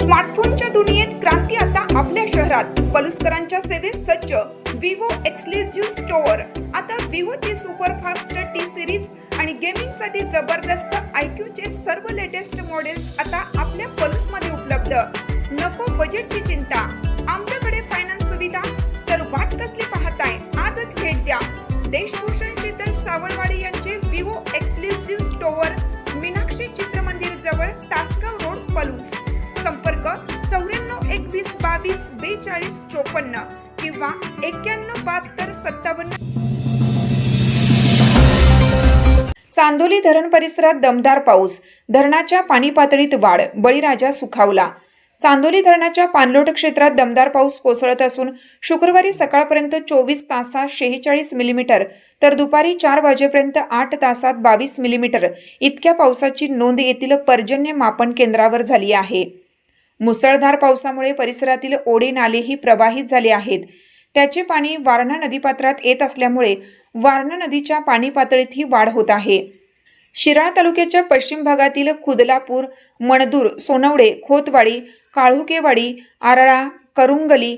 स्मार्टफोनच्या दुनियेत क्रांती आता आपल्या शहरात. पलुसकरांच्या सेवेत सज्ज विवो एक्सक्लुझिव्ह स्टोअर. आता विवोची सुपरफास्ट टी सिरीज आणि गेमिंगसाठी जबरदस्त IQ सर्व लेटेस्ट मॉडेल्स आता आपल्या पलुसमध्ये उपलब्ध. नको बजेटची चिंता, आमच्याकडे फायनान्स सुविधा. तर वाट कसली पाहताय, आजच भेट द्या. देशभूषण शीतल सावळवाडी यांचे Vivo exclusive store, Meenakshi Chitramandir जवळ, तासगाव रोड, पलूस. संपर्क 94 21 22 42 54 किंवा 91 72 57. चांदोली धरण परिसरात दमदार पाऊस, धरणाच्या पाणी पातळीत वाढ, बळीराजा सुखावला. चांदोली धरणाच्या पाणलोट क्षेत्रात दमदार पाऊस कोसळत असून शुक्रवारी सकाळपर्यंत 24 तासात 46 मिलीमीटर तर दुपारी 4 वाजेपर्यंत 8 तासात 22 मिलीमीटर इतक्या पावसाची नोंद येथील पर्जन्य मापन केंद्रावर झाली आहे. मुसळधार पावसामुळे परिसरातील ओढे नालेही प्रवाहित झाले आहेत. त्याचे पाणी वारणा नदीपात्रात येत असल्यामुळे वारणा नदीच्या पाणी पातळीतही वाढ होत आहे. शिराळा तालुक्याच्या पश्चिम भागातील खुदलापूर, मणदूर, सोनवडे, खोतवाडी, काळुकेवाडी, आरळा, करुंगली,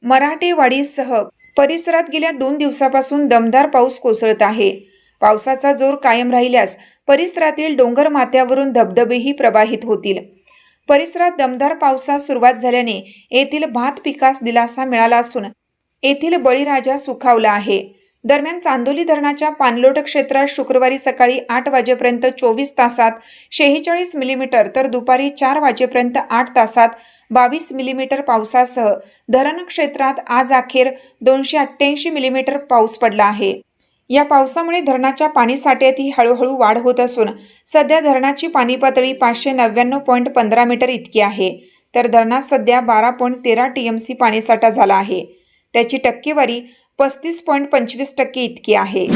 मराठेवाडीसह परिसरात गेल्या 2 दिवसापासून दमदार पाऊस कोसळत आहे. पावसाचा जोर कायम राहिल्यास परिसरातील डोंगर माथ्यावरून धबधबेही प्रवाहित होतील. परिसरात दमदार पावसास सुरुवात झाल्याने येथील भात पिकास दिलासा मिळाला असून येथील बळीराजा सुखावला आहे. दरम्यान चांदोली धरणाच्या पाणलोट क्षेत्रात शुक्रवारी सकाळी 8 वाजेपर्यंत 24 तासात 46 मिलीमीटर तर दुपारी 4 वाजेपर्यंत 8 तासात 22 मिलीमीटर पावसासह धरण क्षेत्रात आज अखेर 288 मिलीमीटर पाऊस पडला आहे. या पावसामुळे धरणाच्या पाणीसाठ्यातही हळूहळू वाढ होत असून सध्या धरणाची पाणी पातळी 599.15 मीटर इतकी आहे. तर धरणात सध्या 12.13 TMC पाणीसाठा झाला आहे. त्याची टक्केवारी 35.25% इतकी आहे.